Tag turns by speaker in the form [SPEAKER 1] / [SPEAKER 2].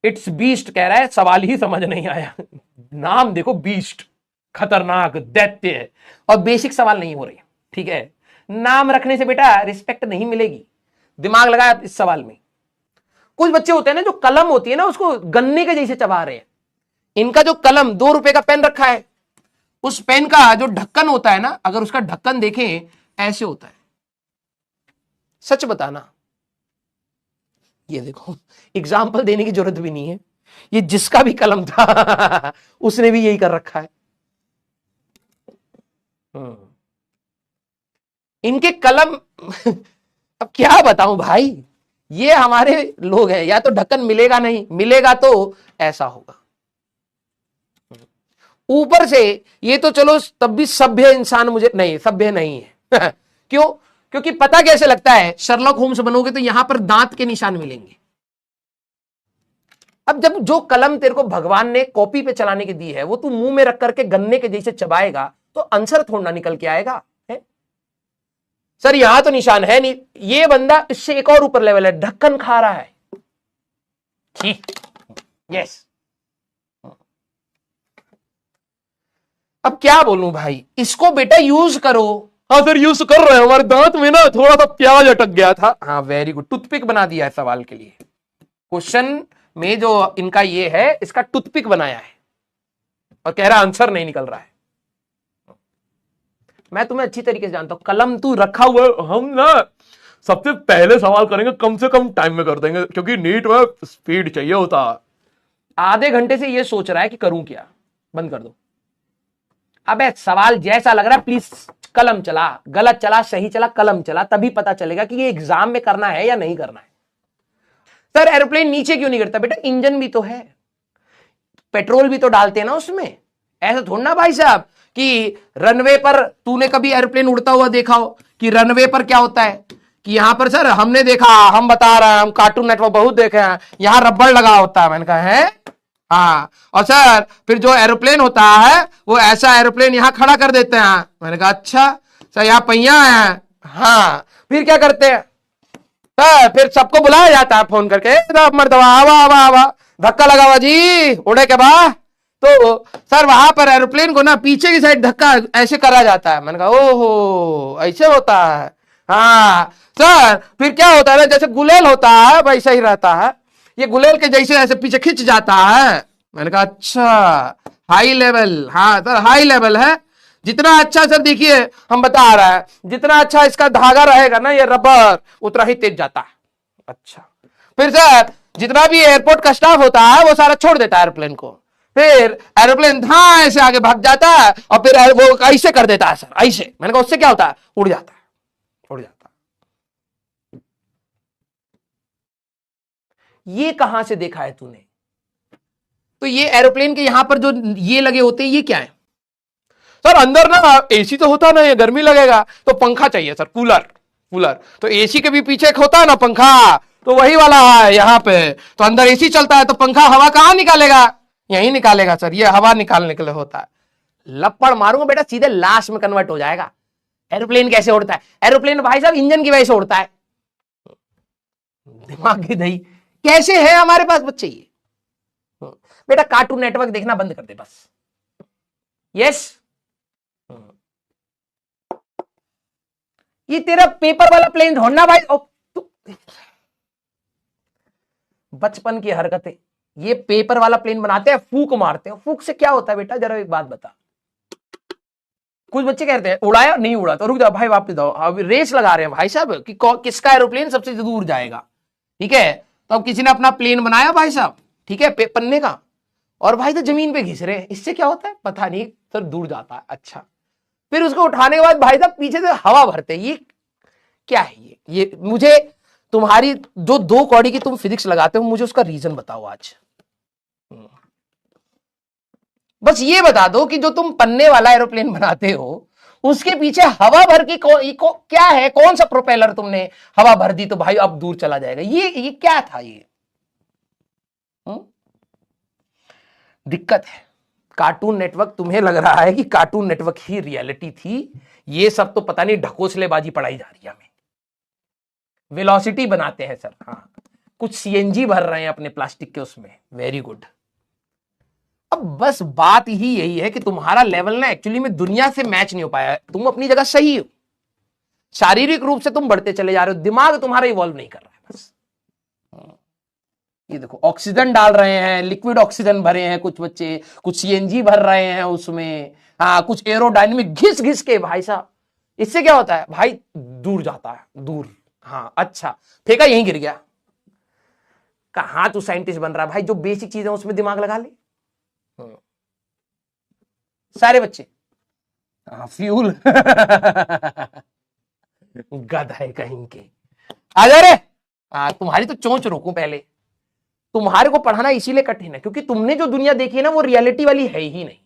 [SPEAKER 1] It's beast कह रहा है, सवाल ही समझ नहीं आया। नाम देखो बीस्ट, खतरनाक दैत्य है, और बेसिक सवाल नहीं हो रही। ठीक है, नाम रखने से बेटा रिस्पेक्ट नहीं मिलेगी, दिमाग लगाया इस सवाल में। कुछ बच्चे होते हैं ना, जो कलम होती है ना उसको गन्ने के जैसे चबा रहे हैं। इनका जो कलम 2 रुपए का पेन रखा है, उस पेन का जो ढक्कन होता है ना, अगर उसका ढक्कन देखें ऐसे होता है। सच बताना, ये देखो एग्जाम्पल देने की जरूरत भी नहीं है, ये जिसका भी कलम था उसने भी यही कर रखा है। इनके कलम अब क्या बताऊं भाई, ये हमारे लोग हैं, या तो ढक्कन मिलेगा नहीं, मिलेगा तो ऐसा होगा। ऊपर से ये तो चलो तब भी सभ्य इंसान मुझे नहीं, सभ्य नहीं है क्यों? क्योंकि पता कैसे लगता है, शर्लॉक होम्स बनोगे तो यहां पर दांत के निशान मिलेंगे। अब जब जो कलम तेरे को भगवान ने कॉपी पे चलाने की दी है, वो तू मुंह में रख करके गन्ने के जैसे चबाएगा तो आंसर थोड़ा निकल के आएगा। है? सर यहां तो निशान है नहीं, ये बंदा इससे एक और ऊपर लेवल है, ढक्कन खा रहा है। ठीक, यस। अब क्या बोलूं भाई, इसको बेटा यूज करो। हाँ सर यूज कर रहे हैं, हमारे दांत में ना थोड़ा सा प्याज अटक गया था। हाँ वेरी गुड, टूथपिक बना दिया है सवाल के लिए। क्वेश्चन में जो इनका ये है, इसका टूथपिक बनाया है और कह रहा आंसर नहीं निकल रहा है। मैं तुम्हें अच्छी तरीके से जानता हूं, कलम तू रखा हुआ है। हम ना सबसे पहले सवाल करेंगे, कम से कम टाइम में कर देंगे, क्योंकि नीट में स्पीड चाहिए होता। आधे घंटे से ये सोच रहा है कि करूं क्या, बंद कर दो। अबे सवाल जैसा लग रहा है प्लीज कलम चला, गलत चला सही चला, कलम चला, तभी पता चलेगा कि ये एग्जाम में करना है या नहीं करना है। सर एरोप्लेन नीचे क्यों नहीं गिरता? बेटा इंजन भी तो है, पेट्रोल भी तो डालते हैं ना उसमें। ऐसा थोड़ा ना भाई साहब कि रनवे पर, तूने कभी एरोप्लेन उड़ता हुआ देखा हो कि रनवे पर क्या होता है कि यहां पर सर हमने देखा, हम बता रहे हैं, हम कार्टून नेटवर्क बहुत देखे हैं, यहां रबड़ लगा होता है। मैंने कहा है हाँ, और सर फिर जो एरोप्लेन होता है वो ऐसा एरोप्लेन यहां खड़ा कर देते हैं। मैंने कहा अच्छा सर, यहां पहिया है। हाँ फिर क्या करते हैं सर? फिर सबको बुलाया जाता है फोन करके, मर्दवा आवा आवा आवा, धक्का लगा हुआ जी, उड़े के बाद तो सर वहां पर एरोप्लेन को ना पीछे की साइड धक्का ऐसे करा जाता है। मैंने कहा ओहो ऐसे होता है। हाँ सर फिर क्या होता है ना, जैसे गुलेल होता है वैसा ही रहता है, ये गुलेल के जैसे ऐसे पीछे खिंच जाता है। मैंने कहा अच्छा हाई लेवल। हाँ सर हाई लेवल है, जितना अच्छा सर देखिए हम बता रहा है, जितना अच्छा इसका धागा रहेगा ना ये रबर, उतना ही तेज जाता है। अच्छा फिर सर जितना भी एयरपोर्ट का स्टाफ होता है वो सारा छोड़ देता है एरोप्लेन को, फिर एरोप्लेन धां ऐसे आगे भाग जाता है और फिर वो ऐसे कर देता है सर, ऐसे। मैंने कहा उससे क्या होता है? उड़ जाता है, उड़ जाता है। ये कहां से देखा है तूने? तो ये एरोप्लेन के यहां पर जो ये लगे होते हैं ये क्या है? सर अंदर ना एसी तो होता ना, ये गर्मी लगेगा तो पंखा चाहिए सर, कूलर। कूलर तो एसी के भी पीछे एक होता है ना पंखा, तो वही वाला है यहाँ पे। तो अंदर एसी चलता है तो पंखा हवा कहां निकालेगा? यही निकालेगा सर, ये हवा निकालने के लिए होता है। लपड़ मारूंगा बेटा सीधे लाश में कन्वर्ट हो जाएगा। एरोप्लेन कैसे उड़ता है? एरोप्लेन भाई साहब इंजन की वजह से उड़ता है। दिमाग की दही कैसे है हमारे पास बच्चे ये। बेटा कार्टून नेटवर्क देखना बंद कर दे बस। यस ये तेरा पेपर वाला प्लेन ढूंढना भाई। बचपन की हरकतें, ये पेपर वाला प्लेन बनाते हैं, फूक मारते हैं। फूक से क्या होता है बेटा, जरा एक बात बता। कुछ बच्चे कहते हैं उड़ाया नहीं उड़ा, तो रुक जाओ भाई वापस जाओ, अब रेस लगा रहे हैं भाई साहब कि किसका एरोप्लेन सबसे दूर जाएगा। ठीक है, तो अब किसी ने अपना प्लेन बनाया भाई साहब, ठीक है पन्ने का, और भाई तो जमीन पे घिस रहे हैं। इससे क्या होता है पता नहीं, सर दूर जाता है। अच्छा फिर उसको उठाने के बाद भाई साहब पीछे से हवा भरते। ये क्या है? ये मुझे तुम्हारी जो 2 कौड़ी की तुम फिजिक्स लगाते हो, मुझे उसका रीजन बताओ आज। बस ये बता दो कि जो तुम पन्ने वाला एरोप्लेन बनाते हो उसके पीछे हवा भर की क्या है, कौन सा प्रोपेलर तुमने हवा भर दी तो भाई अब दूर चला जाएगा। ये क्या था ये? दिक्कत है। कार्टून नेटवर्क, तुम्हें लग रहा है कि कार्टून नेटवर्क ही रियलिटी थी, ये सब तो पता नहीं ढकोसलेबाजी पढ़ाई जा रही है हमें। वेलोसिटी बनाते हैं सर। हाँ कुछ सीएनजी भर रहे हैं अपने प्लास्टिक के उसमें, वेरी गुड। अब बस बात ही यही है कि तुम्हारा लेवल ना एक्चुअली में दुनिया से मैच नहीं हो पाया। तुम अपनी जगह सही हो, शारीरिक रूप से तुम बढ़ते चले जा रहे हो, दिमाग तुम्हारा इवॉल्व नहीं कर रहा है बस। ये देखो ऑक्सीजन डाल रहे हैं, लिक्विड ऑक्सीजन भरे हैं कुछ बच्चे, कुछ सीएनजी भर रहे हैं उसमें, हाँ कुछ एरोडायनेमिक घिस घिस के। भाई साहब इससे क्या होता है भाई, दूर जाता है, दूर। हाँ अच्छा, फेंका यहीं गिर गया। कहां तू साइंटिस्ट बन रहा है भाई, जो बेसिक चीज है उसमें दिमाग लगा ले। सारे बच्चे हाँ फ्यूल गधा है कहीं के। आ जा रे, तुम्हारी तो चोंच रोकूं पहले। तुम्हारे को पढ़ाना इसीलिए कठिन है क्योंकि तुमने जो दुनिया देखी है ना वो रियलिटी वाली है ही नहीं।